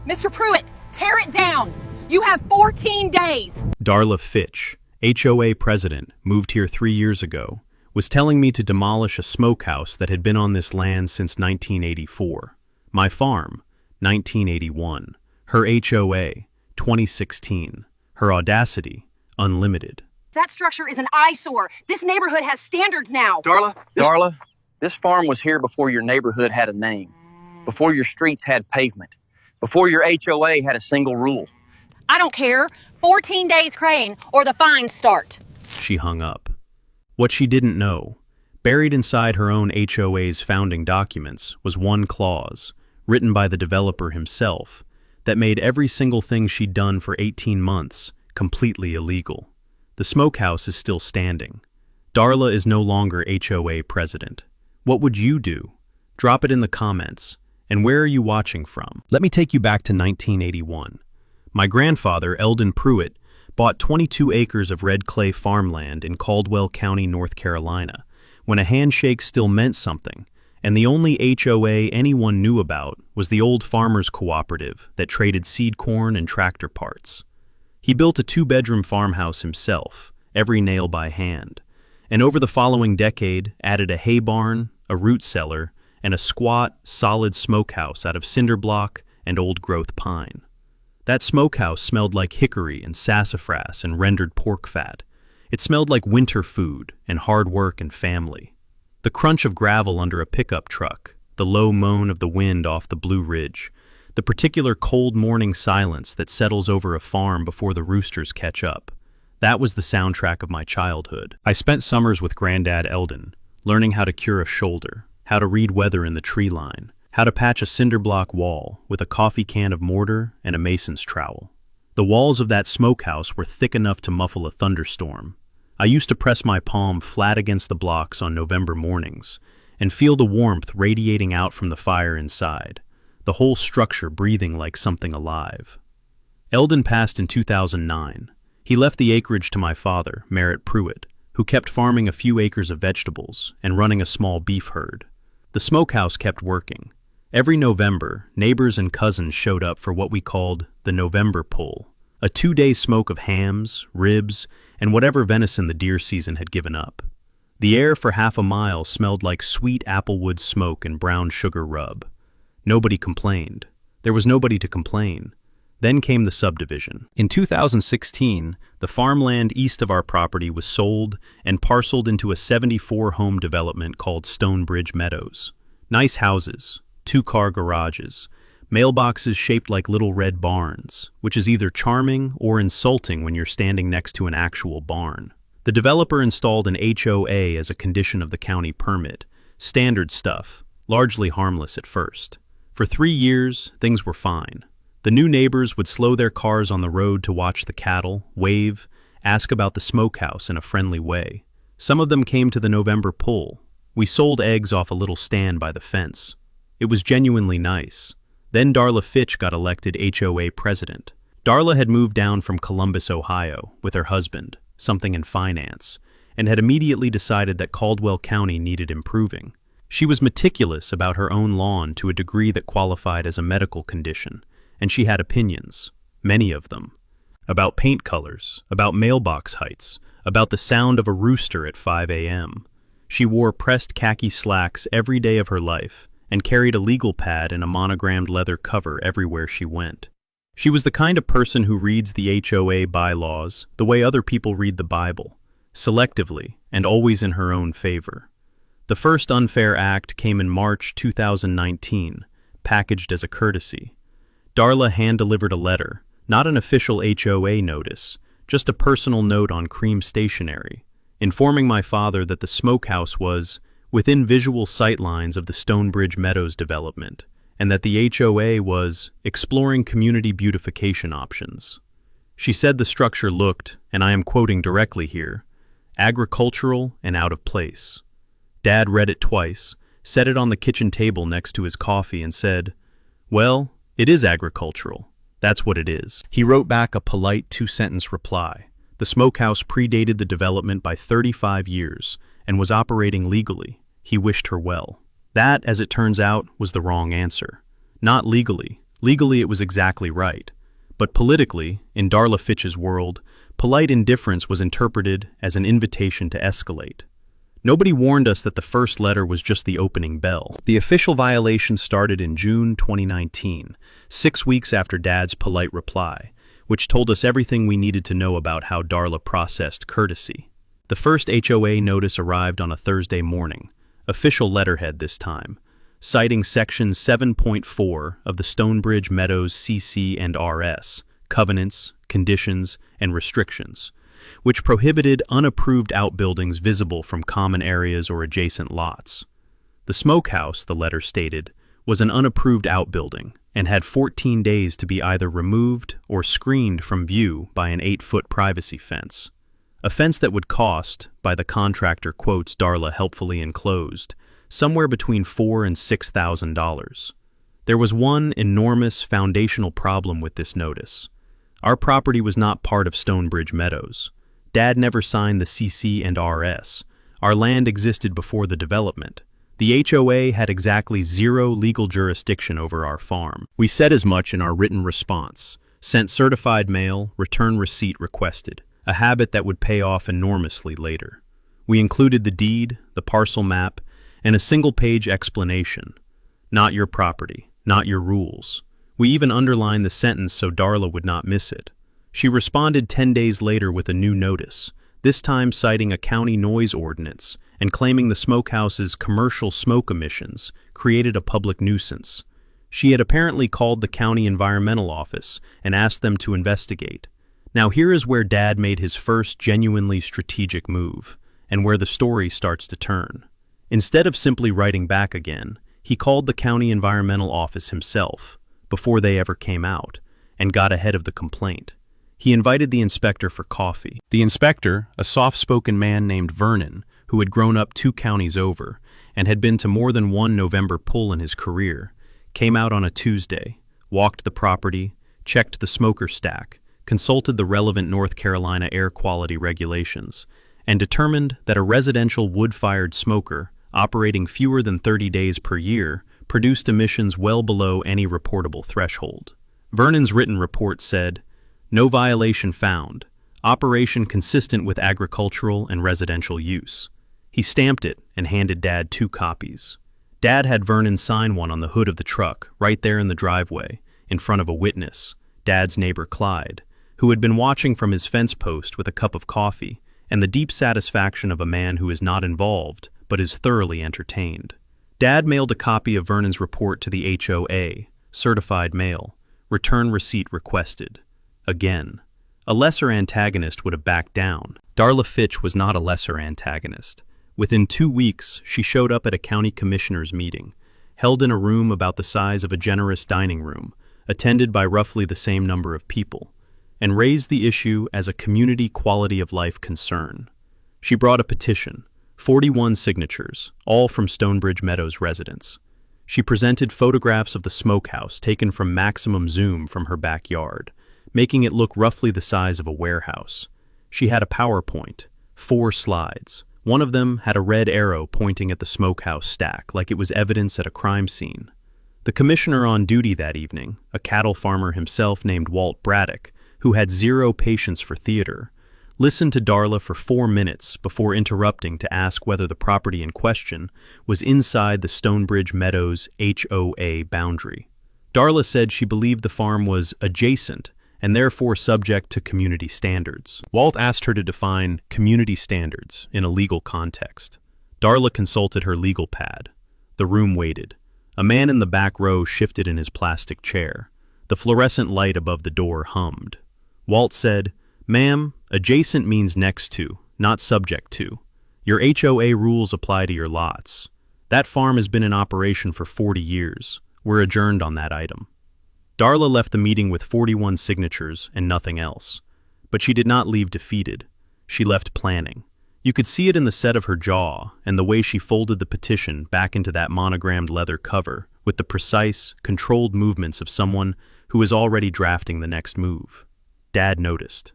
Mr. Pruitt, tear it down! You have 14 days! Darla Fitch, HOA president, moved here 3 years ago, was telling me to demolish a smokehouse that had been on this land since 1984. My farm, 1981. Her HOA, 2016. Her audacity, unlimited. That structure is an eyesore. This neighborhood has standards now. Darla, this farm was here before your neighborhood had a name, before your streets had pavement, before your HOA had a single rule. I don't care. 14 days, Crane, or the fines start. She hung up. What she didn't know, buried inside her own HOA's founding documents, was one clause, written by the developer himself, that made every single thing she'd done for 18 months completely illegal. The smokehouse is still standing. Darla is no longer HOA president. What would you do? Drop it in the comments. And where are you watching from? Let me take you back to 1981. My grandfather, Eldon Pruitt, bought 22 acres of red clay farmland in Caldwell County, North Carolina, when a handshake still meant something, and the only HOA anyone knew about was the old farmers cooperative that traded seed corn and tractor parts. He built a 2-bedroom farmhouse himself, every nail by hand, and over the following decade added a hay barn, a root cellar, and a squat, solid smokehouse out of cinder block and old-growth pine. That smokehouse smelled like hickory and sassafras and rendered pork fat. It smelled like winter food and hard work and family. The crunch of gravel under a pickup truck, the low moan of the wind off the Blue Ridge, the particular cold morning silence that settles over a farm before the roosters catch up. That was the soundtrack of my childhood. I spent summers with Granddad Eldon, learning how to cure a shoulder, how to read weather in the tree line, how to patch a cinder block wall with a coffee can of mortar and a mason's trowel. The walls of that smokehouse were thick enough to muffle a thunderstorm. I used to press my palm flat against the blocks on November mornings and feel the warmth radiating out from the fire inside, the whole structure breathing like something alive. Eldon passed in 2009. He left the acreage to my father, Merritt Pruitt, who kept farming a few acres of vegetables and running a small beef herd. The smokehouse kept working. Every November, neighbors and cousins showed up for what we called the November pull, a 2-day smoke of hams, ribs, and whatever venison the deer season had given up. The air for half a mile smelled like sweet applewood smoke and brown sugar rub. Nobody complained. There was nobody to complain. Then came the subdivision. In 2016, the farmland east of our property was sold and parceled into a 74-home development called Stonebridge Meadows. Nice houses, 2-car garages, mailboxes shaped like little red barns, which is either charming or insulting when you're standing next to an actual barn. The developer installed an HOA as a condition of the county permit. Standard stuff, largely harmless at first. For 3 years, things were fine. The new neighbors would slow their cars on the road to watch the cattle, wave, ask about the smokehouse in a friendly way. Some of them came to the November pull. We sold eggs off a little stand by the fence. It was genuinely nice. Then Darla Fitch got elected HOA president. Darla had moved down from Columbus, Ohio, with her husband, something in finance, and had immediately decided that Caldwell County needed improving. She was meticulous about her own lawn to a degree that qualified as a medical condition, and she had opinions, many of them, about paint colors, about mailbox heights, about the sound of a rooster at 5 a.m. She wore pressed khaki slacks every day of her life and carried a legal pad and a monogrammed leather cover everywhere she went. She was the kind of person who reads the HOA bylaws the way other people read the Bible, selectively and always in her own favor. The first unfair act came in March 2019, packaged as a courtesy. Darla hand-delivered a letter, not an official HOA notice, just a personal note on cream stationery, informing my father that the smokehouse was within visual sightlines of the Stonebridge Meadows development, and that the HOA was exploring community beautification options. She said the structure looked, and I am quoting directly here, agricultural and out of place. Dad read it twice, set it on the kitchen table next to his coffee, and said, "Well, it is agricultural. That's what it is." He wrote back a polite 2-sentence reply. The smokehouse predated the development by 35 years and was operating legally. He wished her well. That, as it turns out, was the wrong answer. Not legally. Legally, it was exactly right. But politically, in Darla Fitch's world, polite indifference was interpreted as an invitation to escalate. Nobody warned us that the first letter was just the opening bell. The official violation started in June 2019, 6 weeks after Dad's polite reply, which told us everything we needed to know about how Darla processed courtesy. The first HOA notice arrived on a Thursday morning, official letterhead this time, citing Section 7.4 of the Stonebridge Meadows CC and RS, Covenants, Conditions, and Restrictions, which prohibited unapproved outbuildings visible from common areas or adjacent lots. The Smokehouse, the letter stated, was an unapproved outbuilding and had 14 days to be either removed or screened from view by an 8-foot privacy fence. A fence that would cost, by the contractor quotes Darla helpfully enclosed, somewhere between $4,000 and $6,000. There was one enormous foundational problem with this notice. Our property was not part of Stonebridge Meadows. Dad never signed the CC and RS. Our land existed before the development. The HOA had exactly zero legal jurisdiction over our farm. We said as much in our written response, sent certified mail, return receipt requested, a habit that would pay off enormously later. We included the deed, the parcel map, and a single-page explanation. Not your property, not your rules. We even underlined the sentence so Darla would not miss it. She responded 10 days later with a new notice, this time citing a county noise ordinance and claiming the smokehouse's commercial smoke emissions created a public nuisance. She had apparently called the county environmental office and asked them to investigate. Now here is where Dad made his first genuinely strategic move, and where the story starts to turn. Instead of simply writing back again, he called the county environmental office himself, before they ever came out, and got ahead of the complaint. He invited the inspector for coffee. The inspector, a soft-spoken man named Vernon, who had grown up 2 counties over and had been to more than one November pull in his career, came out on a Tuesday, walked the property, checked the smoker stack, consulted the relevant North Carolina air quality regulations, and determined that a residential wood-fired smoker operating fewer than 30 days per year produced emissions well below any reportable threshold. Vernon's written report said, "No violation found. Operation consistent with agricultural and residential use." He stamped it and handed Dad 2 copies. Dad had Vernon sign one on the hood of the truck, right there in the driveway, in front of a witness, Dad's neighbor Clyde, who had been watching from his fence post with a cup of coffee and the deep satisfaction of a man who is not involved but is thoroughly entertained. Dad mailed a copy of Vernon's report to the HOA, certified mail, return receipt requested. Again. A lesser antagonist would have backed down. Darla Fitch was not a lesser antagonist. Within 2 weeks, she showed up at a county commissioners' meeting, held in a room about the size of a generous dining room, attended by roughly the same number of people, and raised the issue as a community quality of life concern. She brought a petition, 41 signatures, all from Stonebridge Meadows residents. She presented photographs of the smokehouse taken from maximum zoom from her backyard, making it look roughly the size of a warehouse. She had a PowerPoint, 4 slides. One of them had a red arrow pointing at the smokehouse stack, like it was evidence at a crime scene. The commissioner on duty that evening, a cattle farmer himself named Walt Braddock, who had zero patience for theater, listened to Darla for 4 minutes before interrupting to ask whether the property in question was inside the Stonebridge Meadows HOA boundary. Darla said she believed the farm was adjacent and therefore subject to community standards. Walt asked her to define community standards in a legal context. Darla consulted her legal pad. The room waited. A man in the back row shifted in his plastic chair. The fluorescent light above the door hummed. Walt said, "Ma'am, adjacent means next to, not subject to. Your HOA rules apply to your lots. That farm has been in operation for 40 years. We're adjourned on that item." Darla left the meeting with 41 signatures and nothing else. But she did not leave defeated. She left planning. You could see it in the set of her jaw and the way she folded the petition back into that monogrammed leather cover with the precise, controlled movements of someone who is already drafting the next move. Dad noticed.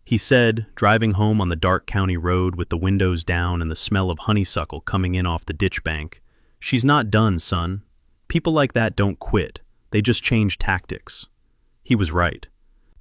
He said, driving home on the dark county road with the windows down and the smell of honeysuckle coming in off the ditch bank, "She's not done, son. People like that don't quit. They just changed tactics. He was right.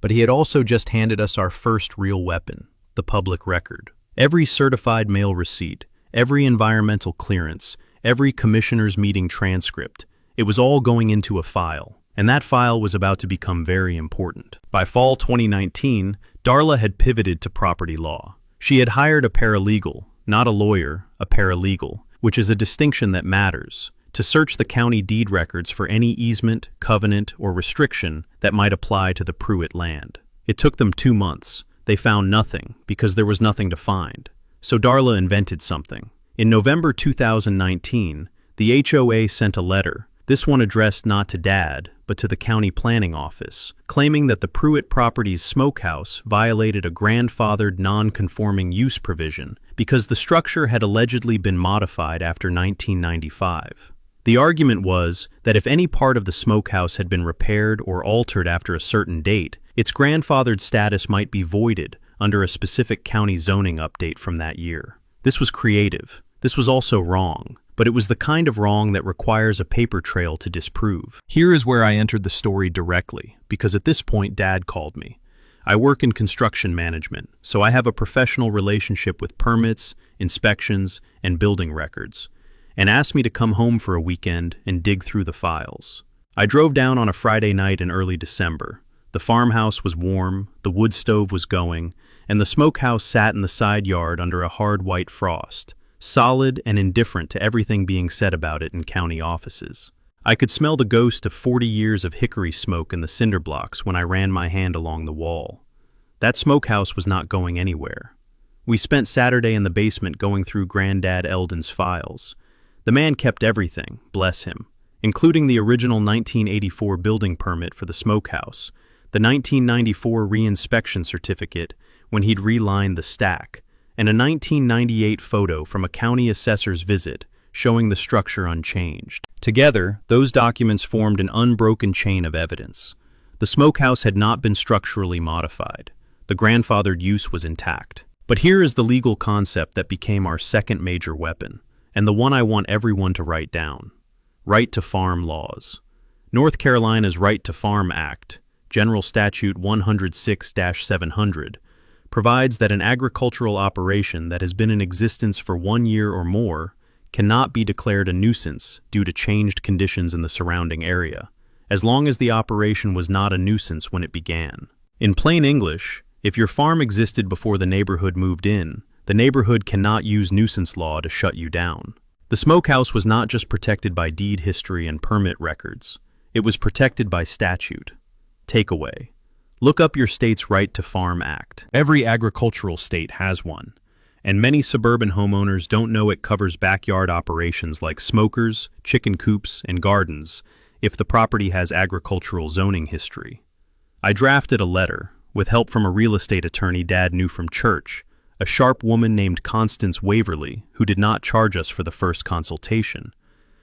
But he had also just handed us our first real weapon, the public record. Every certified mail receipt, every environmental clearance, every commissioner's meeting transcript, it was all going into a file, and that file was about to become very important. By fall 2019, Darla had pivoted to property law. She had hired a paralegal, not a lawyer, a paralegal, which is a distinction that matters, to search the county deed records for any easement, covenant, or restriction that might apply to the Pruitt land. It took them 2 months. They found nothing because there was nothing to find. So Darla invented something. In November 2019, the HOA sent a letter, this one addressed not to Dad, but to the county planning office, claiming that the Pruitt property's Smokehouse violated a grandfathered non-conforming use provision because the structure had allegedly been modified after 1995. The argument was that if any part of the Smokehouse had been repaired or altered after a certain date, its grandfathered status might be voided under a specific county zoning update from that year. This was creative. This was also wrong, but it was the kind of wrong that requires a paper trail to disprove. Here is where I entered the story directly, because at this point Dad called me. I work in construction management, so I have a professional relationship with permits, inspections, and building records, and asked me to come home for a weekend and dig through the files. I drove down on a Friday night in early December. The farmhouse was warm, the wood stove was going, and the smokehouse sat in the side yard under a hard white frost, solid and indifferent to everything being said about it in county offices. I could smell the ghost of 40 years of hickory smoke in the cinder blocks when I ran my hand along the wall. That smokehouse was not going anywhere. We spent Saturday in the basement going through Granddad Eldon's files. The man kept everything, bless him, including the original 1984 building permit for the smokehouse, the 1994 re-inspection certificate when he'd relined the stack, and a 1998 photo from a county assessor's visit showing the structure unchanged. Together, those documents formed an unbroken chain of evidence. The smokehouse had not been structurally modified. The grandfathered use was intact. But here is the legal concept that became our second major weapon, and the one I want everyone to write down. Right to farm laws. North Carolina's Right to Farm Act, General Statute 106-700, provides that an agricultural operation that has been in existence for 1 year or more cannot be declared a nuisance due to changed conditions in the surrounding area, as long as the operation was not a nuisance when it began. In plain English, if your farm existed before the neighborhood moved in, the neighborhood cannot use nuisance law to shut you down. The smokehouse was not just protected by deed history and permit records. It was protected by statute. Takeaway. Look up your state's Right to Farm Act. Every agricultural state has one, and many suburban homeowners don't know it covers backyard operations like smokers, chicken coops, and gardens if the property has agricultural zoning history. I drafted a letter, with help from a real estate attorney Dad knew from church, a sharp woman named Constance Waverly, who did not charge us for the first consultation,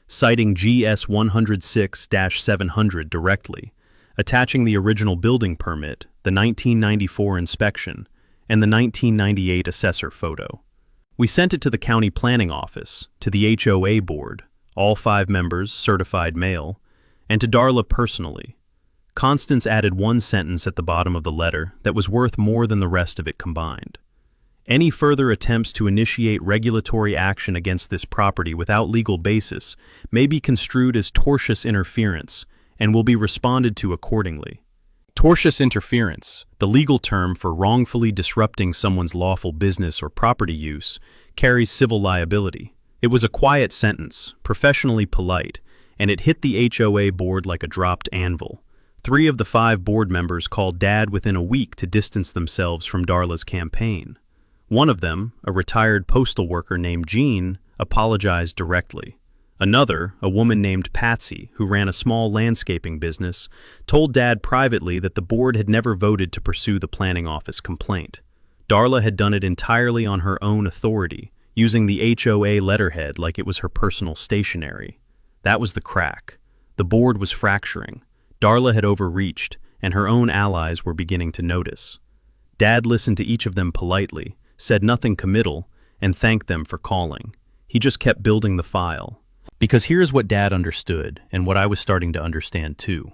citing GS 106-700 directly, attaching the original building permit, the 1994 inspection, and the 1998 assessor photo. We sent it to the county planning office, to the HOA board, all 5 members, certified mail, and to Darla personally. Constance added one sentence at the bottom of the letter that was worth more than the rest of it combined. Any further attempts to initiate regulatory action against this property without legal basis may be construed as tortious interference and will be responded to accordingly. Tortious interference, the legal term for wrongfully disrupting someone's lawful business or property use, carries civil liability. It was a quiet sentence, professionally polite, and it hit the HOA board like a dropped anvil. 3 of the 5 board members called Dad within a week to distance themselves from Darla's campaign. One of them, a retired postal worker named Jean, apologized directly. Another, a woman named Patsy, who ran a small landscaping business, told Dad privately that the board had never voted to pursue the planning office complaint. Darla had done it entirely on her own authority, using the HOA letterhead like it was her personal stationery. That was the crack. The board was fracturing. Darla had overreached, and her own allies were beginning to notice. Dad listened to each of them politely, said nothing committal, and thanked them for calling. He just kept building the file. Because here's what Dad understood, and what I was starting to understand too.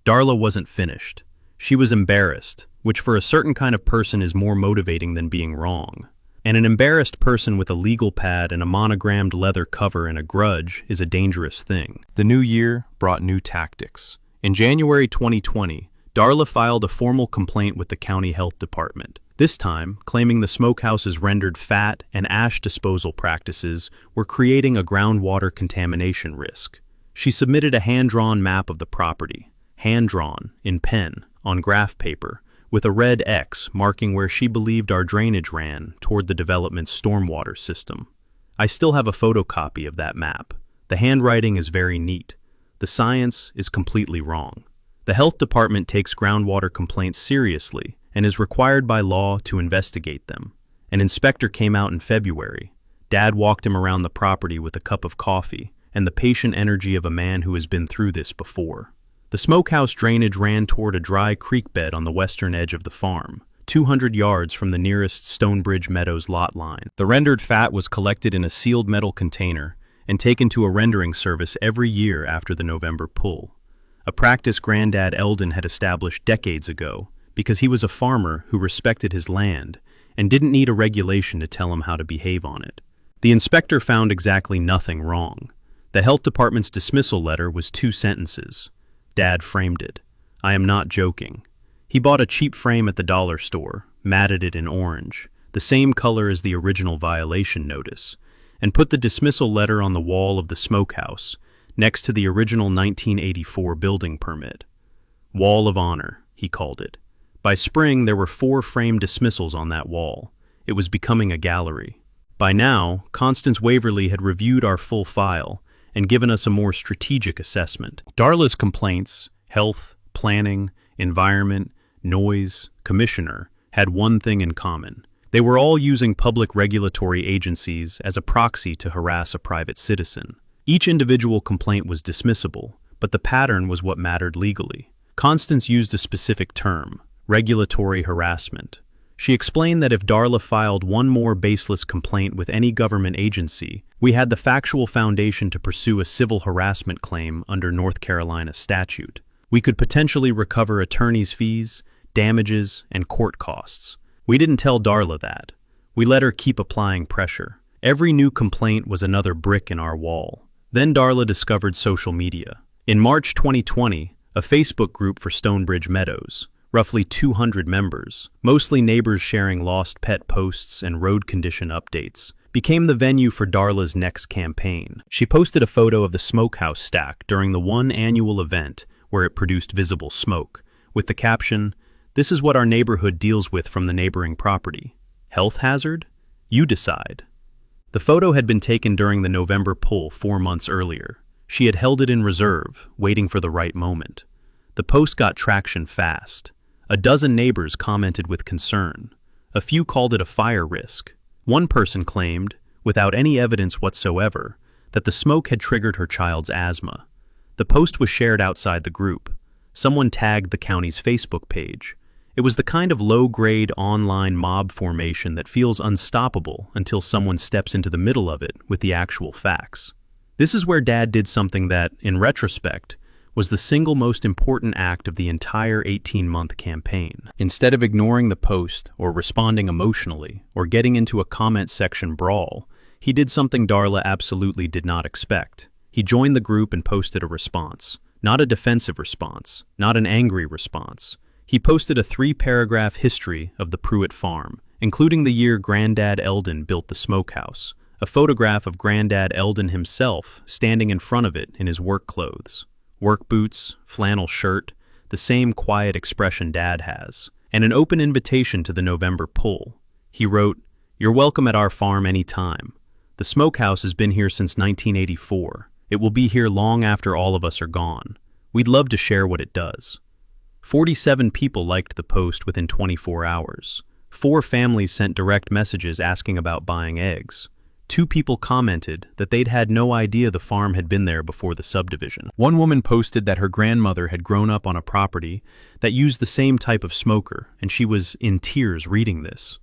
Darla wasn't finished. She was embarrassed, which for a certain kind of person is more motivating than being wrong. And an embarrassed person with a legal pad and a monogrammed leather cover and a grudge is a dangerous thing. The new year brought new tactics. In January 2020, Darla filed a formal complaint with the county health department. This time, claiming the Smokehouse's rendered fat and ash disposal practices were creating a groundwater contamination risk. She submitted a hand-drawn map of the property, hand-drawn, in pen, on graph paper, with a red X marking where she believed our drainage ran toward the development's stormwater system. I still have a photocopy of that map. The handwriting is very neat. The science is completely wrong. The health department takes groundwater complaints seriously and is required by law to investigate them. An inspector came out in February. Dad walked him around the property with a cup of coffee and the patient energy of a man who has been through this before. The Smokehouse drainage ran toward a dry creek bed on the western edge of the farm, 200 yards from the nearest Stonebridge Meadows lot line. The rendered fat was collected in a sealed metal container and taken to a rendering service every year after the November pull, a practice Granddad Eldon had established decades ago because he was a farmer who respected his land and didn't need a regulation to tell him how to behave on it. The inspector found exactly nothing wrong. The health department's dismissal letter was 2 sentences. Dad framed it. I am not joking. He bought a cheap frame at the dollar store, matted it in orange, the same color as the original violation notice, and put the dismissal letter on the wall of the Smokehouse, next to the original 1984 building permit. Wall of Honor, he called it. By spring, there were 4 framed dismissals on that wall. It was becoming a gallery. By now, Constance Waverly had reviewed our full file and given us a more strategic assessment. Darla's complaints, health, planning, environment, noise, commissioner, had one thing in common. They were all using public regulatory agencies as a proxy to harass a private citizen. Each individual complaint was dismissible, but the pattern was what mattered legally. Constance used a specific term, regulatory harassment. She explained that if Darla filed one more baseless complaint with any government agency, we had the factual foundation to pursue a civil harassment claim under North Carolina statute. We could potentially recover attorney's fees, damages, and court costs. We didn't tell Darla that. We let her keep applying pressure. Every new complaint was another brick in our wall. Then Darla discovered social media. In March 2020, a Facebook group for Stonebridge Meadows, roughly 200 members, mostly neighbors sharing lost pet posts and road condition updates, became the venue for Darla's next campaign. She posted a photo of the Smokehouse stack during the one annual event where it produced visible smoke, with the caption, "This is what our neighborhood deals with from the neighboring property. Health hazard? You decide." The photo had been taken during the November pull 4 months earlier. She had held it in reserve, waiting for the right moment. The post got traction fast. A dozen neighbors commented with concern. A few called it a fire risk. One person claimed, without any evidence whatsoever, that the smoke had triggered her child's asthma. The post was shared outside the group. Someone tagged the county's Facebook page. It was the kind of low-grade online mob formation that feels unstoppable until someone steps into the middle of it with the actual facts. This is where Dad did something that, in retrospect, was the single most important act of the entire 18-month campaign. Instead of ignoring the post or responding emotionally or getting into a comment section brawl, he did something Darla absolutely did not expect. He joined the group and posted a response. Not a defensive response, not an angry response. He posted a 3-paragraph history of the Pruitt farm, including the year Granddad Eldon built the Smokehouse, a photograph of Granddad Eldon himself standing in front of it in his work clothes. Work boots, flannel shirt, the same quiet expression Dad has, and an open invitation to the November pull. He wrote, "You're welcome at our farm any time. The Smokehouse has been here since 1984. It will be here long after all of us are gone. We'd love to share what it does." 47 people liked the post within 24 hours. 4 families sent direct messages asking about buying eggs. 2 people commented that they'd had no idea the farm had been there before the subdivision. One woman posted that her grandmother had grown up on a property that used the same type of smoker, and she was in tears reading this.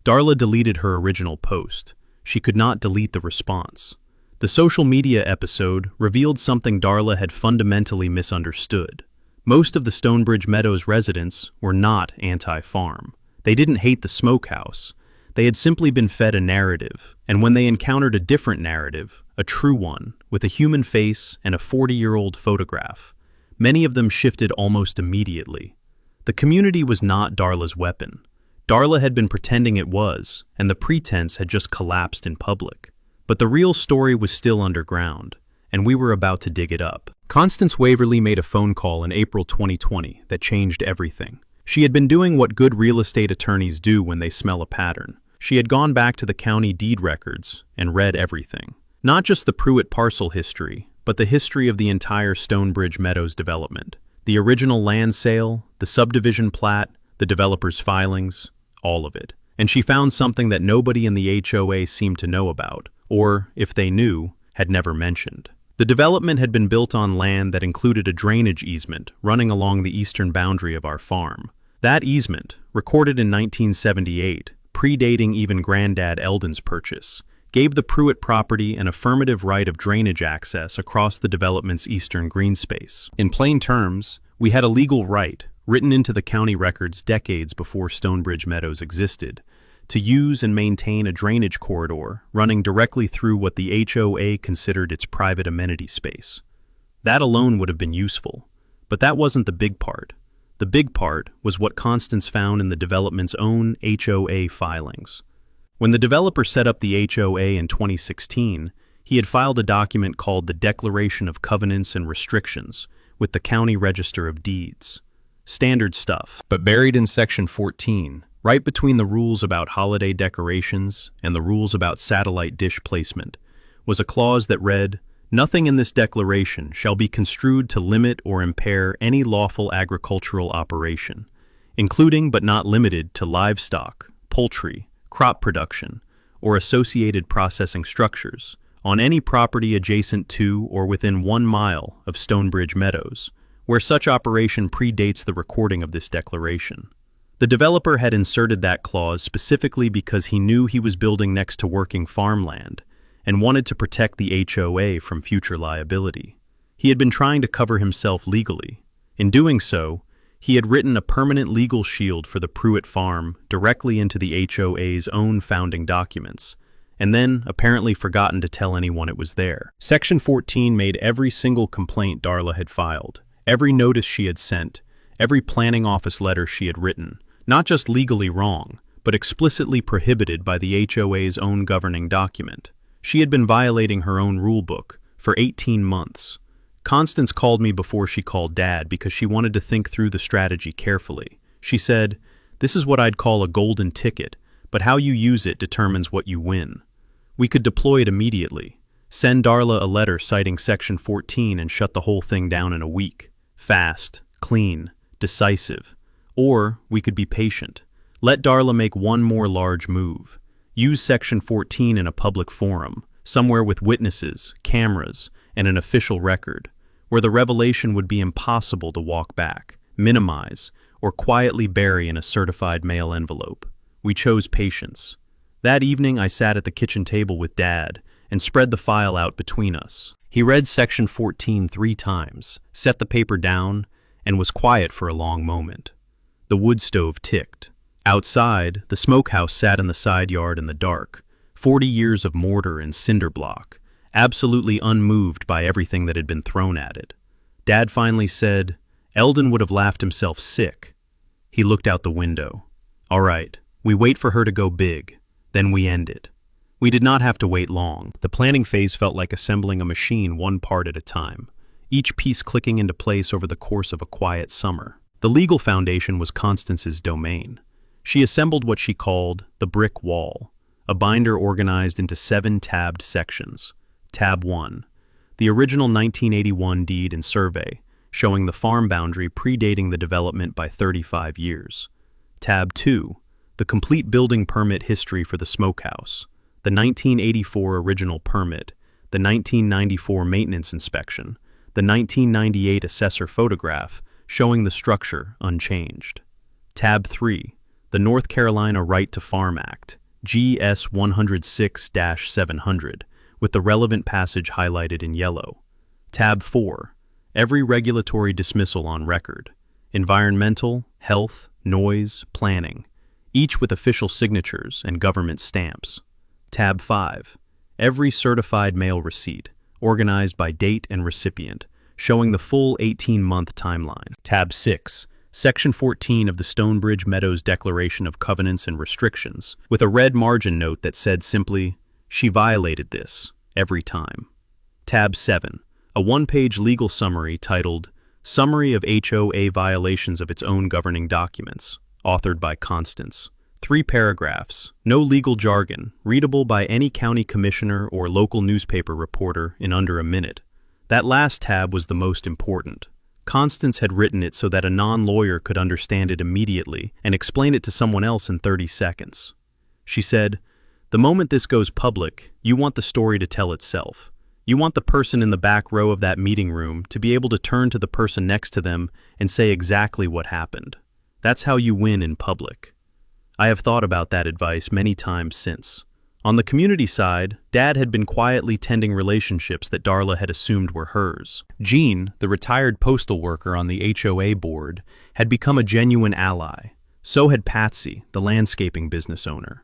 Darla deleted her original post. She could not delete the response. The social media episode revealed something Darla had fundamentally misunderstood. Most of the Stonebridge Meadows residents were not anti-farm. They didn't hate the Smokehouse. They had simply been fed a narrative, and when they encountered a different narrative, a true one, with a human face and a 40-year-old photograph, many of them shifted almost immediately. The community was not Darla's weapon. Darla had been pretending it was, and the pretense had just collapsed in public. But the real story was still underground, and we were about to dig it up. Constance Waverly made a phone call in April 2020 that changed everything. She had been doing what good real estate attorneys do when they smell a pattern. She had gone back to the county deed records and read everything. Not just the Pruitt parcel history, but the history of the entire Stonebridge Meadows development. The original land sale, the subdivision plat, the developer's filings, all of it. And she found something that nobody in the HOA seemed to know about, or, if they knew, had never mentioned. The development had been built on land that included a drainage easement running along the eastern boundary of our farm. That easement, recorded in 1978, predating even Granddad Eldon's purchase, gave the Pruitt property an affirmative right of drainage access across the development's eastern green space. In plain terms, we had a legal right, written into the county records decades before Stonebridge Meadows existed, to use and maintain a drainage corridor running directly through what the HOA considered its private amenity space. That alone would have been useful, but that wasn't the big part. The big part was what Constance found in the development's own HOA filings. When the developer set up the HOA in 2016, he had filed a document called the Declaration of Covenants and Restrictions with the County Register of Deeds. Standard stuff. But buried in Section 14, right between the rules about holiday decorations and the rules about satellite dish placement, was a clause that read, "Nothing in this declaration shall be construed to limit or impair any lawful agricultural operation, including but not limited to livestock, poultry, crop production, or associated processing structures, on any property adjacent to or within 1 mile of Stonebridge Meadows, where such operation predates the recording of this declaration." The developer had inserted that clause specifically because he knew he was building next to working farmland and wanted to protect the HOA from future liability. He had been trying to cover himself legally. In doing so, he had written a permanent legal shield for the Pruitt farm directly into the HOA's own founding documents, and then apparently forgotten to tell anyone it was there. Section 14 made every single complaint Darla had filed, every notice she had sent, every planning office letter she had written, not just legally wrong, but explicitly prohibited by the HOA's own governing document. She had been violating her own rule book for 18 months. Constance called me before she called Dad because she wanted to think through the strategy carefully. She said, "This is what I'd call a golden ticket, but how you use it determines what you win. We could deploy it immediately, send Darla a letter citing Section 14 and shut the whole thing down in a week. Fast, clean, decisive. Or we could be patient. Let Darla make one more large move. Use Section 14 in a public forum, somewhere with witnesses, cameras, and an official record, where the revelation would be impossible to walk back, minimize, or quietly bury in a certified mail envelope. We chose patience. That evening I sat at the kitchen table with Dad and spread the file out between us. He read Section 14 3 times, set the paper down, and was quiet for a long moment. The wood stove ticked. Outside, the smokehouse sat in the side yard in the dark, 40 years of mortar and cinder block, absolutely unmoved by everything that had been thrown at it. Dad finally said, "Eldon would have laughed himself sick." He looked out the window. "All right, we wait for her to go big, then we end it." We did not have to wait long. The planning phase felt like assembling a machine one part at a time, each piece clicking into place over the course of a quiet summer. The legal foundation was Constance's domain. She assembled what she called the brick wall, a binder organized into 7 tabbed sections. Tab 1, the original 1981 deed and survey, showing the farm boundary predating the development by 35 years. Tab 2, the complete building permit history for the smokehouse, the 1984 original permit, the 1994 maintenance inspection, the 1998 assessor photograph showing the structure unchanged. Tab 3, the North Carolina Right to Farm Act, GS 106-700, with the relevant passage highlighted in yellow. Tab 4. Every regulatory dismissal on record. Environmental, health, noise, planning, each with official signatures and government stamps. Tab 5. Every certified mail receipt, organized by date and recipient, showing the full 18-month timeline. Tab 6. Section 14 of the Stonebridge Meadows Declaration of Covenants and Restrictions, with a red margin note that said simply, "She violated this, every time." Tab 7. A one-page legal summary titled, Summary of HOA Violations of Its Own Governing Documents, authored by Constance. 3 paragraphs, no legal jargon, readable by any county commissioner or local newspaper reporter in under a minute. That last tab was the most important. Constance had written it so that a non-lawyer could understand it immediately and explain it to someone else in 30 seconds. She said, "The moment this goes public, you want the story to tell itself. You want the person in the back row of that meeting room to be able to turn to the person next to them and say exactly what happened. That's how you win in public." I have thought about that advice many times since. On the community side, Dad had been quietly tending relationships that Darla had assumed were hers. Jean, the retired postal worker on the HOA board, had become a genuine ally. So had Patsy, the landscaping business owner.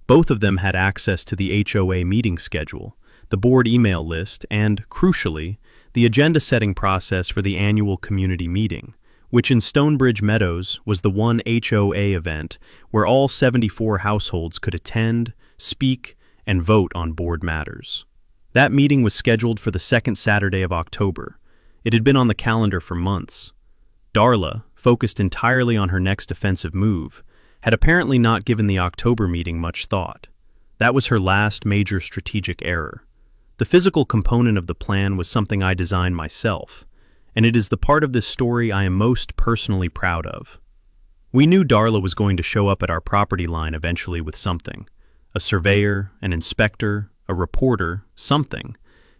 Both of them had access to the HOA meeting schedule, the board email list, and, crucially, the agenda-setting process for the annual community meeting, which in Stonebridge Meadows was the one HOA event where all 74 households could attend, speak, and vote on board matters. That meeting was scheduled for the second Saturday of October. It had been on the calendar for months. Darla, focused entirely on her next offensive move, had apparently not given the October meeting much thought. That was her last major strategic error. The physical component of the plan was something I designed myself, and it is the part of this story I am most personally proud of. We knew Darla was going to show up at our property line eventually with something. A surveyor, an inspector, a reporter, something,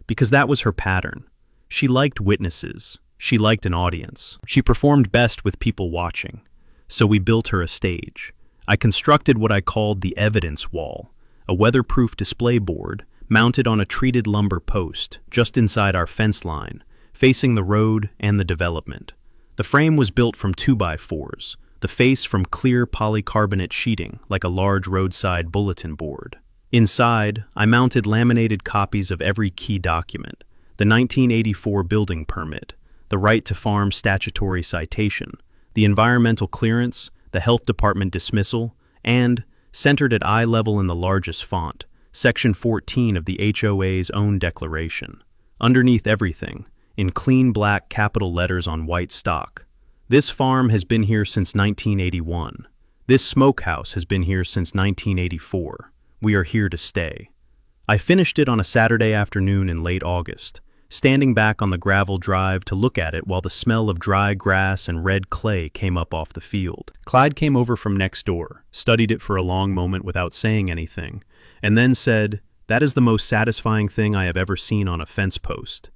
because that was her pattern. She liked witnesses. She liked an audience. She performed best with people watching. So we built her a stage. I constructed what I called the evidence wall, a weatherproof display board mounted on a treated lumber post just inside our fence line, facing the road and the development. The frame was built from 2x4s, the face from clear polycarbonate sheeting like a large roadside bulletin board. Inside, I mounted laminated copies of every key document: the 1984 building permit, the right to farm statutory citation, the environmental clearance, the health department dismissal, and, centered at eye level in the largest font, Section 14 of the HOA's own declaration. Underneath everything, in clean black capital letters on white stock, "This farm has been here since 1981. This smokehouse has been here since 1984. We are here to stay." I finished it on a Saturday afternoon in late August, standing back on the gravel drive to look at it while the smell of dry grass and red clay came up off the field. Clyde came over from next door, studied it for a long moment without saying anything, and then said, "That is the most satisfying thing I have ever seen on a fence post."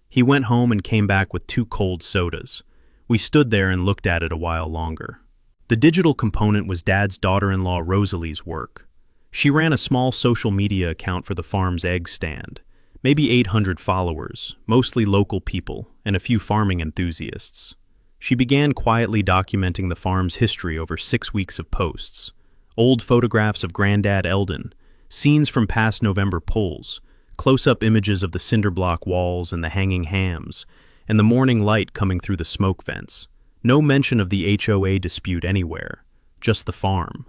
He went home and came back with 2 cold sodas. We stood there and looked at it a while longer. The digital component was Dad's daughter-in-law Rosalie's work. She ran a small social media account for the farm's egg stand. Maybe 800 followers, mostly local people, and a few farming enthusiasts. She began quietly documenting the farm's history over 6 weeks of posts. Old photographs of Granddad Eldon, scenes from past November polls, close-up images of the cinder block walls and the hanging hams, and the morning light coming through the smoke vents. No mention of the HOA dispute anywhere, just the farm.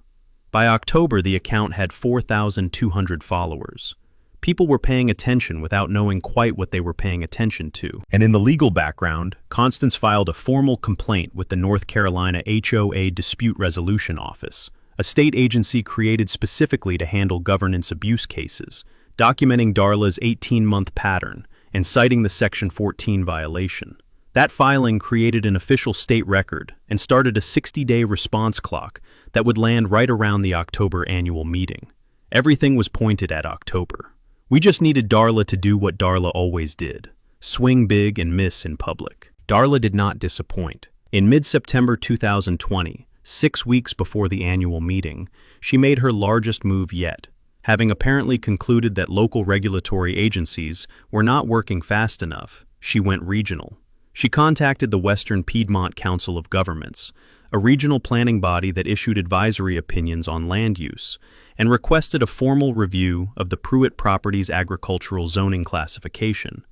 By October, the account had 4,200 followers. People were paying attention without knowing quite what they were paying attention to. And in the legal background, Constance filed a formal complaint with the North Carolina HOA Dispute Resolution Office, a state agency created specifically to handle governance abuse cases, documenting Darla's 18-month pattern and citing the Section 14 violation. That filing created an official state record and started a 60-day response clock that would land right around the October annual meeting. Everything was pointed at October. We just needed Darla to do what Darla always did: swing big and miss in public. Darla did not disappoint. In mid-September 2020, 6 weeks before the annual meeting, she made her largest move yet. Having apparently concluded that local regulatory agencies were not working fast enough, she went regional. She contacted the Western Piedmont Council of Governments, a regional planning body that issued advisory opinions on land use, and requested a formal review of the Pruitt property's agricultural zoning classification.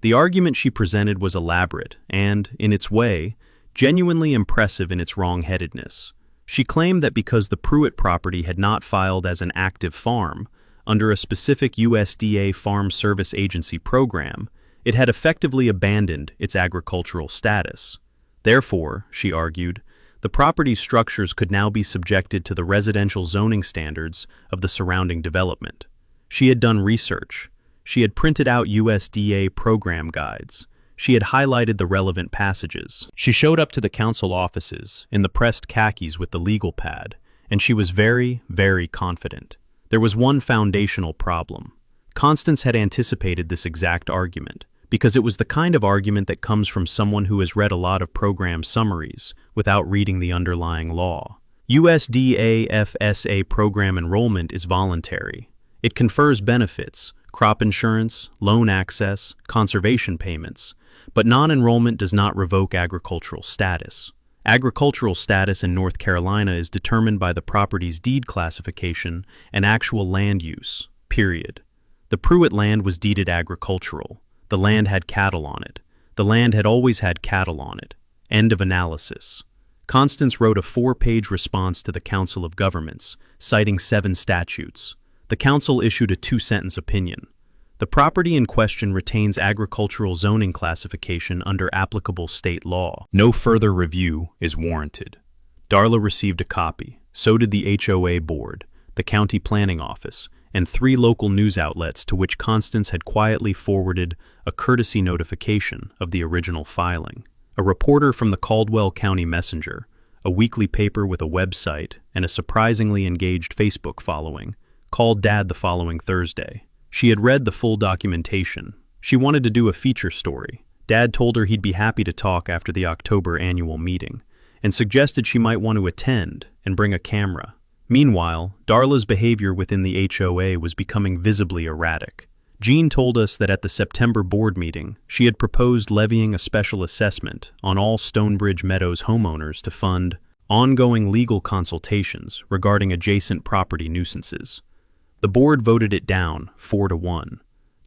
The argument she presented was elaborate and, in its way, genuinely impressive in its wrong-headedness. She claimed that because the Pruitt property had not filed as an active farm under a specific USDA Farm Service Agency program, it had effectively abandoned its agricultural status. Therefore, she argued, the property's structures could now be subjected to the residential zoning standards of the surrounding development. She had done research. She had printed out USDA program guides. She had highlighted the relevant passages. She showed up to the council offices in the pressed khakis with the legal pad, and she was very, very confident. There was one foundational problem. Constance had anticipated this exact argument, because it was the kind of argument that comes from someone who has read a lot of program summaries without reading the underlying law. USDA FSA program enrollment is voluntary. It confers benefits, crop insurance, loan access, conservation payments, but non-enrollment does not revoke agricultural status. Agricultural status in North Carolina is determined by the property's deed classification and actual land use, period. The Pruitt land was deeded agricultural. The land had cattle on it. The land had always had cattle on it. End of analysis. Constance wrote a 4-page response to the Council of Governments, citing 7 statutes. The council issued a 2-sentence opinion. The property in question retains agricultural zoning classification under applicable state law. No further review is warranted. Darla received a copy. So did the HOA board, the county planning office, and 3 local news outlets to which Constance had quietly forwarded a courtesy notification of the original filing. A reporter from the Caldwell County Messenger, a weekly paper with a website and a surprisingly engaged Facebook following, called Dad the following Thursday. She had read the full documentation. She wanted to do a feature story. Dad told her he'd be happy to talk after the October annual meeting, and suggested she might want to attend and bring a camera. Meanwhile, Darla's behavior within the HOA was becoming visibly erratic. Jean told us that at the September board meeting, she had proposed levying a special assessment on all Stonebridge Meadows homeowners to fund ongoing legal consultations regarding adjacent property nuisances. The board voted it down 4-1.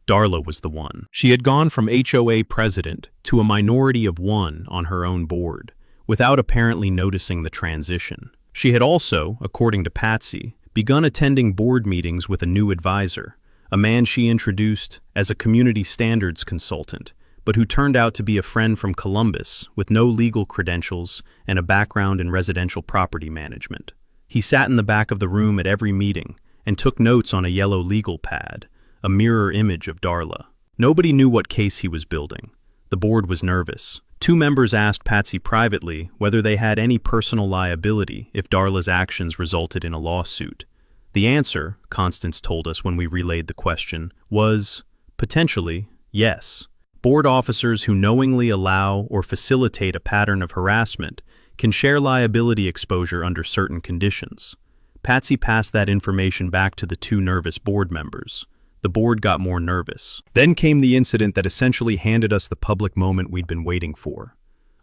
Darla was the one. She had gone from HOA president to a minority of 1 on her own board, without apparently noticing the transition. She had also, according to Patsy, begun attending board meetings with a new advisor, a man she introduced as a community standards consultant, but who turned out to be a friend from Columbus with no legal credentials and a background in residential property management. He sat in the back of the room at every meeting and took notes on a yellow legal pad, a mirror image of Darla. Nobody knew what case he was building. The board was nervous. 2 members asked Patsy privately whether they had any personal liability if Darla's actions resulted in a lawsuit. The answer, Constance told us when we relayed the question, was, potentially, yes. Board officers who knowingly allow or facilitate a pattern of harassment can share liability exposure under certain conditions. Patsy passed that information back to the 2 nervous board members. The board got more nervous. Then came the incident that essentially handed us the public moment we'd been waiting for.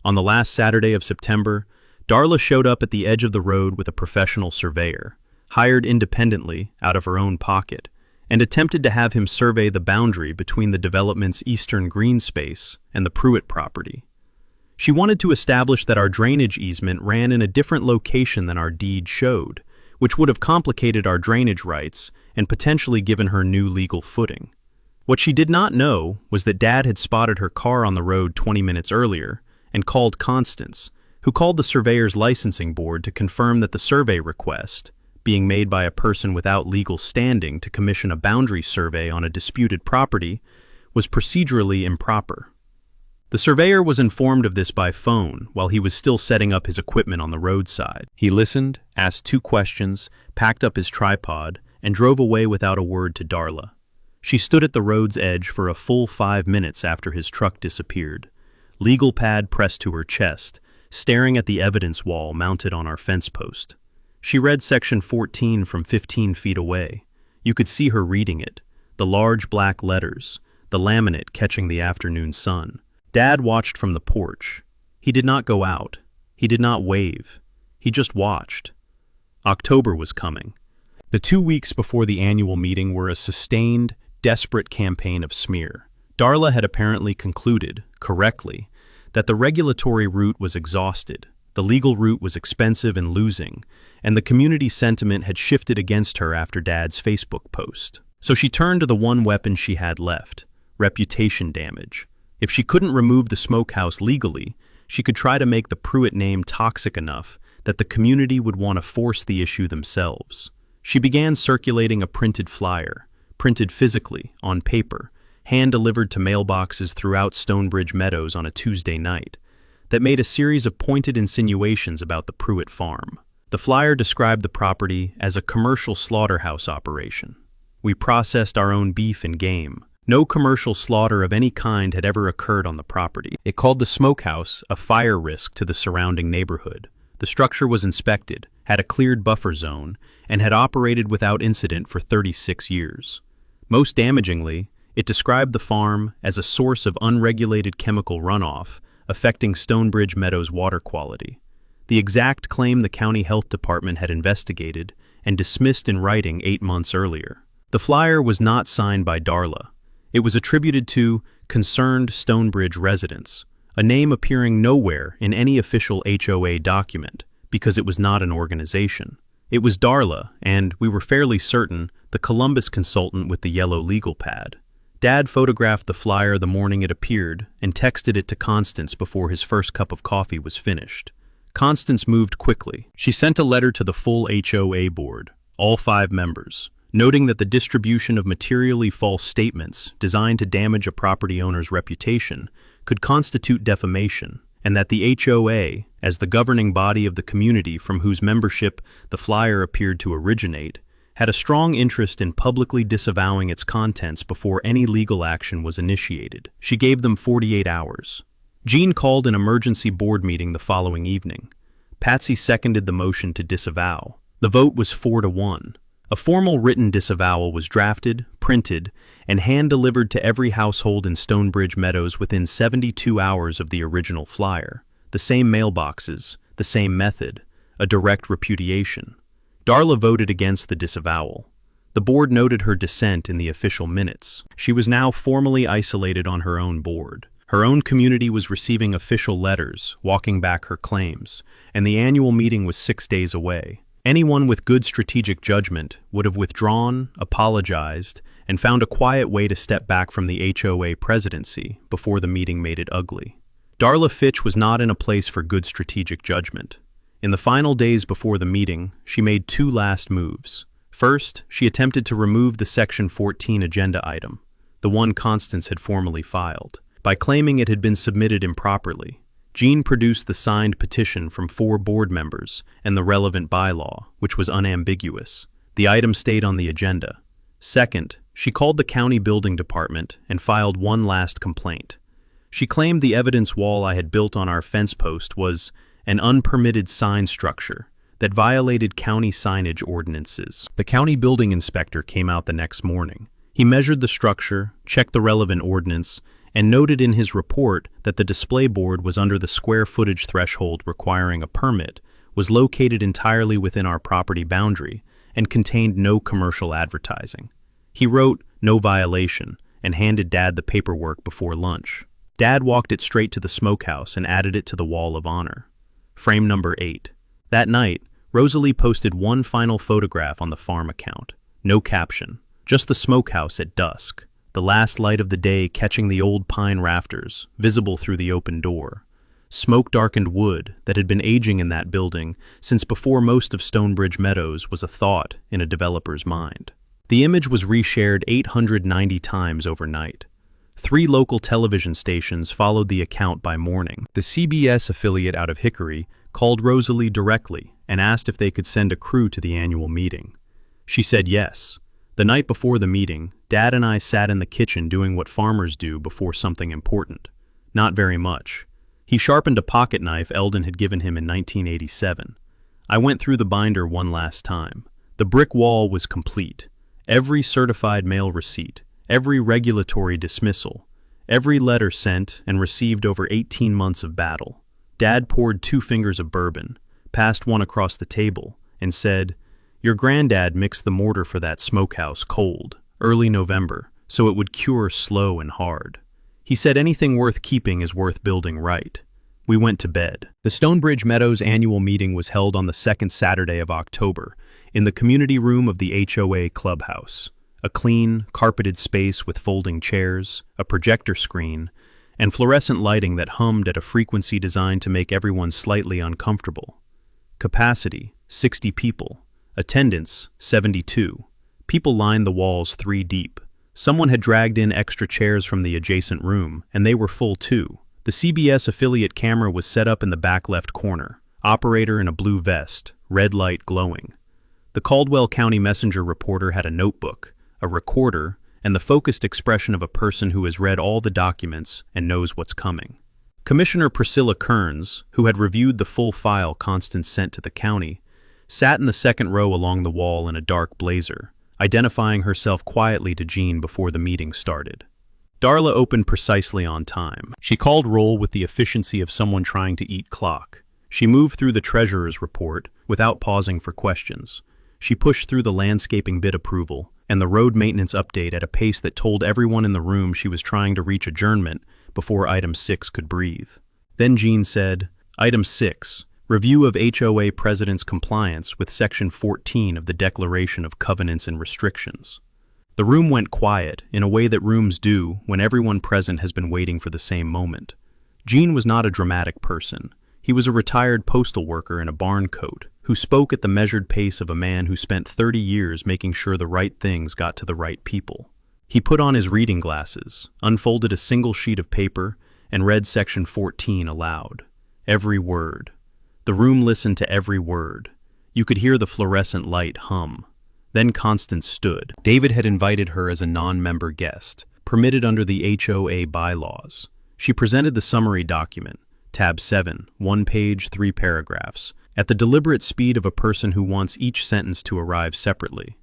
On the last Saturday of September, Darla showed up at the edge of the road with a professional surveyor, hired independently out of her own pocket, and attempted to have him survey the boundary between the development's eastern green space and the Pruitt property. She wanted to establish that our drainage easement ran in a different location than our deed showed, which would have complicated our drainage rights and potentially given her new legal footing. What she did not know was that Dad had spotted her car on the road 20 minutes earlier and called Constance, who called the surveyor's licensing board to confirm that the survey request, being made by a person without legal standing to commission a boundary survey on a disputed property, was procedurally improper. The surveyor was informed of this by phone while he was still setting up his equipment on the roadside. He listened, asked 2 questions, packed up his tripod, and drove away without a word to Darla. She stood at the road's edge for a full 5 minutes after his truck disappeared, legal pad pressed to her chest, staring at the evidence wall mounted on our fence post. She read Section 14 from 15 feet away. You could see her reading it, the large black letters, the laminate catching the afternoon sun. Dad watched from the porch. He did not go out. He did not wave. He just watched. October was coming. The 2 weeks before the annual meeting were a sustained, desperate campaign of smear. Darla had apparently concluded, correctly, that the regulatory route was exhausted, the legal route was expensive and losing, and the community sentiment had shifted against her after Dad's Facebook post. So she turned to the one weapon she had left, reputation damage. If she couldn't remove the Smokehouse legally, she could try to make the Pruitt name toxic enough that the community would want to force the issue themselves. She began circulating a printed flyer, printed physically, on paper, hand-delivered to mailboxes throughout Stonebridge Meadows on a Tuesday night, that made a series of pointed insinuations about the Pruitt farm. The flyer described the property as a commercial slaughterhouse operation. We processed our own beef and game. No commercial slaughter of any kind had ever occurred on the property. It called the Smokehouse a fire risk to the surrounding neighborhood. The structure was inspected, had a cleared buffer zone, and had operated without incident for 36 years. Most damagingly, it described the farm as a source of unregulated chemical runoff, affecting Stonebridge Meadows' water quality. The exact claim the county health department had investigated and dismissed in writing 8 months earlier. The flyer was not signed by Darla. It was attributed to concerned Stonebridge residents, a name appearing nowhere in any official HOA document because it was not an organization. It was Darla, and we were fairly certain, the Columbus consultant with the yellow legal pad. Dad photographed the flyer the morning it appeared and texted it to Constance before his first cup of coffee was finished. Constance moved quickly. She sent a letter to the full HOA board, all 5 members, noting that the distribution of materially false statements designed to damage a property owner's reputation could constitute defamation, and that the HOA, as the governing body of the community from whose membership the flyer appeared to originate, had a strong interest in publicly disavowing its contents before any legal action was initiated. She gave them 48 hours. Jean called an emergency board meeting the following evening. Patsy seconded the motion to disavow. The vote was 4-1. A formal written disavowal was drafted, printed, and hand-delivered to every household in Stonebridge Meadows within 72 hours of the original flyer. The same mailboxes, the same method, a direct repudiation. Darla voted against the disavowal. The board noted her dissent in the official minutes. She was now formally isolated on her own board. Her own community was receiving official letters, walking back her claims, and the annual meeting was 6 days away. Anyone with good strategic judgment would have withdrawn, apologized, and found a quiet way to step back from the HOA presidency before the meeting made it ugly. Darla Fitch was not in a place for good strategic judgment. In the final days before the meeting, she made 2 last moves. First, she attempted to remove the Section 14 agenda item, the one Constance had formally filed. By claiming it had been submitted improperly, Jean produced the signed petition from 4 board members and the relevant bylaw, which was unambiguous. The item stayed on the agenda. Second, she called the county building department and filed one last complaint. She claimed the evidence wall I had built on our fence post was an unpermitted sign structure that violated county signage ordinances. The county building inspector came out the next morning. He measured the structure, checked the relevant ordinance, and noted in his report that the display board was under the square footage threshold requiring a permit, was located entirely within our property boundary, and contained no commercial advertising. He wrote, "No violation," and handed Dad the paperwork before lunch. Dad walked it straight to the Smokehouse and added it to the wall of honor. Frame number 8. That night, Rosalie posted one final photograph on the farm account. No caption, just the Smokehouse at dusk. The last light of the day catching the old pine rafters, visible through the open door. Smoke-darkened wood that had been aging in that building since before most of Stonebridge Meadows was a thought in a developer's mind. The image was reshared 890 times overnight. 3 local television stations followed the account by morning. The CBS affiliate out of Hickory called Rosalie directly and asked if they could send a crew to the annual meeting. She said yes. The night before the meeting, Dad and I sat in the kitchen doing what farmers do before something important. Not very much. He sharpened a pocket knife Eldon had given him in 1987. I went through the binder one last time. The brick wall was complete. Every certified mail receipt, every regulatory dismissal, every letter sent and received over 18 months of battle. Dad poured 2 fingers of bourbon, passed one across the table, and said, "Your granddad mixed the mortar for that smokehouse cold, early November, so it would cure slow and hard. He said anything worth keeping is worth building right." We went to bed. The Stonebridge Meadows annual meeting was held on the second Saturday of October in the community room of the HOA clubhouse, a clean, carpeted space with folding chairs, a projector screen, and fluorescent lighting that hummed at a frequency designed to make everyone slightly uncomfortable. Capacity, 60 people. Attendance, 72. People lined the walls 3 deep. Someone had dragged in extra chairs from the adjacent room, and they were full too. The CBS affiliate camera was set up in the back left corner, operator in a blue vest, red light glowing. The Caldwell County Messenger reporter had a notebook, a recorder, and the focused expression of a person who has read all the documents and knows what's coming. Commissioner Priscilla Kearns, who had reviewed the full file Constance sent to the county, sat in the second row along the wall in a dark blazer, identifying herself quietly to Jean before the meeting started. Darla opened precisely on time. She called roll with the efficiency of someone trying to eat clock. She moved through the treasurer's report without pausing for questions. She pushed through the landscaping bid approval and the road maintenance update at a pace that told everyone in the room she was trying to reach adjournment before Item 6 could breathe. Then Jean said, "Item 6, review of HOA President's compliance with Section 14 of the Declaration of Covenants and Restrictions." The room went quiet, in a way that rooms do when everyone present has been waiting for the same moment. Jean was not a dramatic person. He was a retired postal worker in a barn coat, who spoke at the measured pace of a man who spent 30 years making sure the right things got to the right people. He put on his reading glasses, unfolded a single sheet of paper, and read Section 14 aloud. Every word. The room listened to every word. You could hear the fluorescent light hum. Then Constance stood. David had invited her as a non-member guest, permitted under the HOA bylaws. She presented the summary document, tab 7, 1 page, 3 paragraphs, at the deliberate speed of a person who wants each sentence to arrive separately.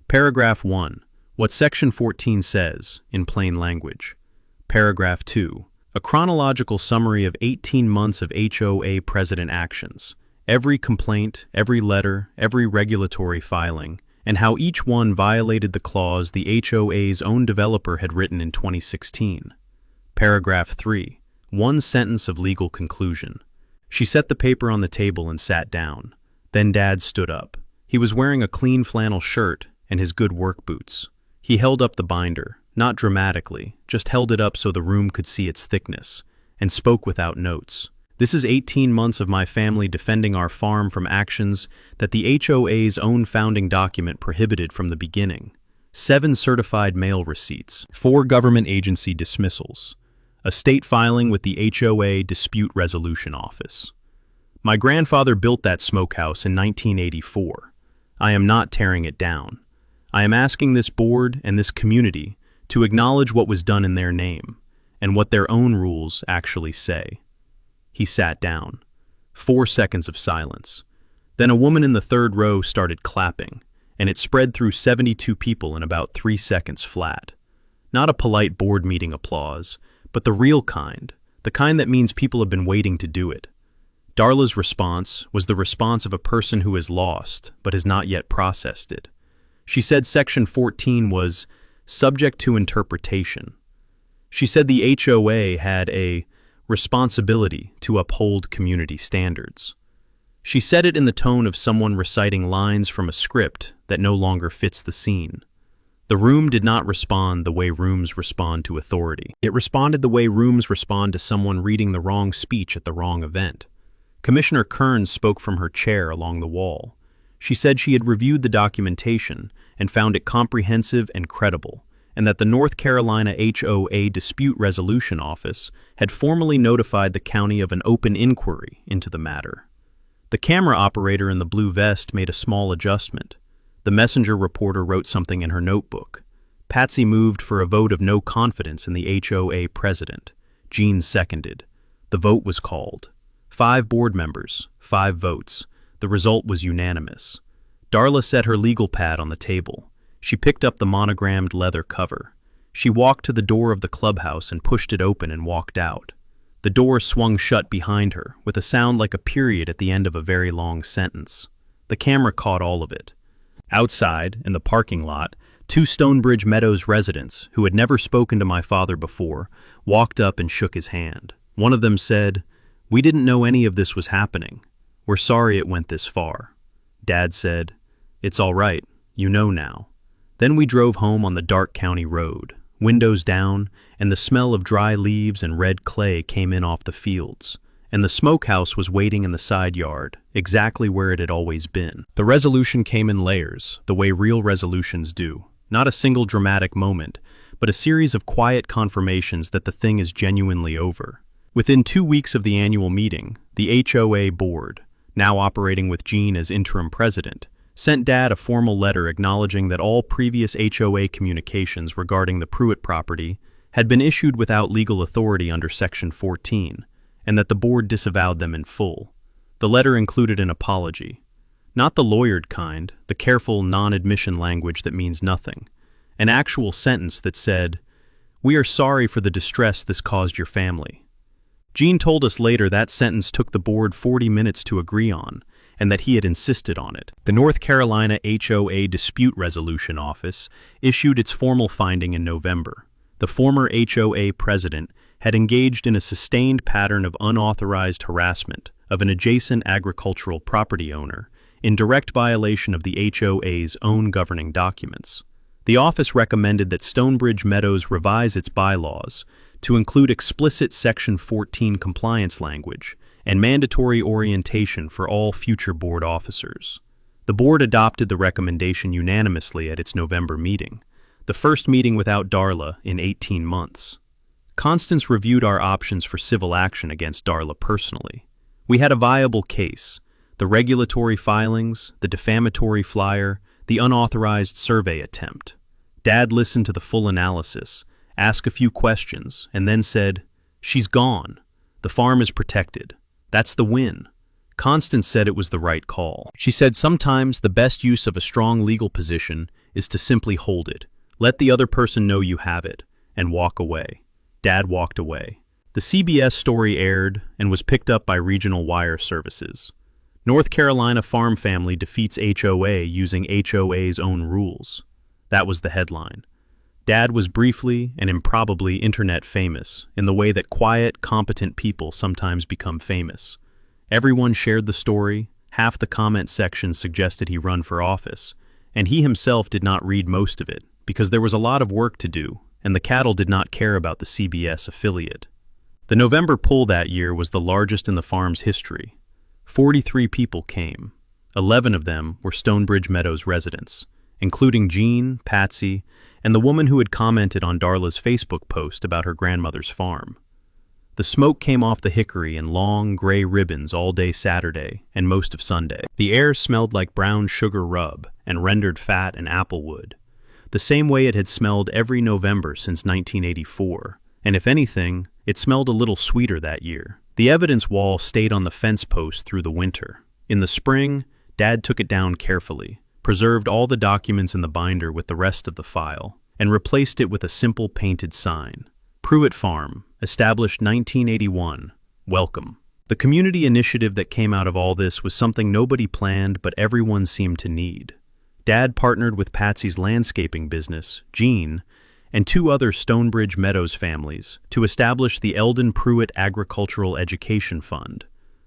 Paragraph 1, what Section 14 says, in plain language. Paragraph 2, a chronological summary of 18 months of HOA president actions, every complaint, every letter, every regulatory filing, and how each one violated the clause the HOA's own developer had written in 2016. Paragraph 3, 1 sentence of legal conclusion. She set the paper on the table and sat down. Then Dad stood up. He was wearing a clean flannel shirt and his good work boots. He held up the binder, not dramatically, just held it up so the room could see its thickness, and spoke without notes. "This is 18 months of my family defending our farm from actions that the HOA's own founding document prohibited from the beginning. 7 certified mail receipts, 4 government agency dismissals, a state filing with the HOA Dispute Resolution Office. My grandfather built that smokehouse in 1984. I am not tearing it down. I am asking this board and this community to acknowledge what was done in their name and what their own rules actually say." He sat down. 4 seconds of silence. Then a woman in the third row started clapping, and it spread through 72 people in about 3 seconds flat. Not a polite board meeting applause, but the real kind, the kind that means people have been waiting to do it. Darla's response was the response of a person who has lost, but has not yet processed it. She said Section 14 was subject to interpretation. She said the HOA had a responsibility to uphold community standards. She said it in the tone of someone reciting lines from a script that no longer fits the scene. The room did not respond the way rooms respond to authority. It responded the way rooms respond to someone reading the wrong speech at the wrong event. Commissioner Kearns spoke from her chair along the wall. She said she had reviewed the documentation and found it comprehensive and credible, and that the North Carolina HOA Dispute Resolution Office had formally notified the county of an open inquiry into the matter. The camera operator in the blue vest made a small adjustment. The messenger reporter wrote something in her notebook. Patsy moved for a vote of no confidence in the HOA president. Jean seconded. The vote was called. 5 board members, 5 votes. The result was unanimous. Darla set her legal pad on the table. She picked up the monogrammed leather cover. She walked to the door of the clubhouse and pushed it open and walked out. The door swung shut behind her, with a sound like a period at the end of a very long sentence. The camera caught all of it. Outside, in the parking lot, two Stonebridge Meadows residents, who had never spoken to my father before, walked up and shook his hand. One of them said, "We didn't know any of this was happening. We're sorry it went this far." Dad said, "It's all right, you know now." Then we drove home on the dark county road, windows down, and the smell of dry leaves and red clay came in off the fields. And the smokehouse was waiting in the side yard, exactly where it had always been. The resolution came in layers, the way real resolutions do. Not a single dramatic moment, but a series of quiet confirmations that the thing is genuinely over. Within 2 weeks of the annual meeting, the HOA board, now operating with Jean as interim president, sent Dad a formal letter acknowledging that all previous HOA communications regarding the Pruitt property had been issued without legal authority under Section 14, and that the board disavowed them in full. The letter included an apology. Not the lawyered kind, the careful non-admission language that means nothing. An actual sentence that said, "We are sorry for the distress this caused your family." Jean told us later that sentence took the board 40 minutes to agree on, and that he had insisted on it. The North Carolina HOA Dispute Resolution Office issued its formal finding in November. The former HOA president had engaged in a sustained pattern of unauthorized harassment of an adjacent agricultural property owner in direct violation of the HOA's own governing documents. The office recommended that Stonebridge Meadows revise its bylaws to include explicit Section 14 compliance language and mandatory orientation for all future board officers. The board adopted the recommendation unanimously at its November meeting, the first meeting without Darla in 18 months. Constance reviewed our options for civil action against Darla personally. We had a viable case: the regulatory filings, the defamatory flyer, the unauthorized survey attempt. Dad listened to the full analysis, asked a few questions, and then said, "She's gone. The farm is protected. That's the win." Constance said it was the right call. She said sometimes the best use of a strong legal position is to simply hold it, let the other person know you have it, and walk away. Dad walked away. The CBS story aired and was picked up by regional wire services. North Carolina farm family defeats HOA using HOA's own rules. That was the headline. Dad was briefly and improbably internet famous in the way that quiet, competent people sometimes become famous. Everyone shared the story, half the comment section suggested he run for office, and he himself did not read most of it because there was a lot of work to do, and the cattle did not care about the CBS affiliate. The November poll that year was the largest in the farm's history. 43 people came. 11 of them were Stonebridge Meadows residents, including Jean, Patsy, and the woman who had commented on Darla's Facebook post about her grandmother's farm. The smoke came off the hickory in long, gray ribbons all day Saturday and most of Sunday. The air smelled like brown sugar rub and rendered fat and applewood, the same way it had smelled every November since 1984, and if anything, it smelled a little sweeter that year. The evidence wall stayed on the fence post through the winter. In the spring, Dad took it down carefully, preserved all the documents in the binder with the rest of the file, and replaced it with a simple painted sign. Pruitt Farm, established 1981, welcome. The community initiative that came out of all this was something nobody planned but everyone seemed to need. Dad partnered with Patsy's landscaping business, Jean, and 2 other Stonebridge Meadows families to establish the Eldon Pruitt Agricultural Education Fund,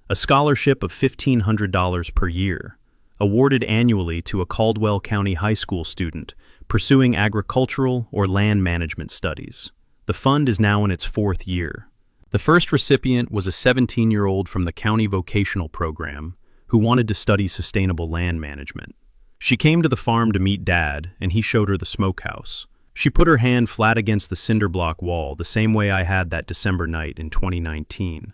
a scholarship of $1,500 per year, awarded annually to a Caldwell County High School student pursuing agricultural or land management studies. The fund is now in its 4th year. The first recipient was a 17-year-old from the county vocational program who wanted to study sustainable land management. She came to the farm to meet Dad, and he showed her the smokehouse. She put her hand flat against the cinder block wall the same way I had that December night in 2019,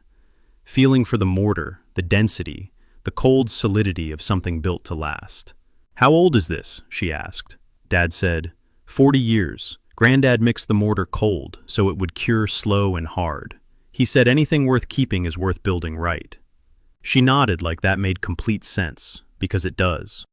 feeling for the mortar, the density, the cold solidity of something built to last. "How old is this?" she asked. Dad said, 40 years. Granddad mixed the mortar cold so it would cure slow and hard. He said anything worth keeping is worth building right. She nodded like that made complete sense, because it does.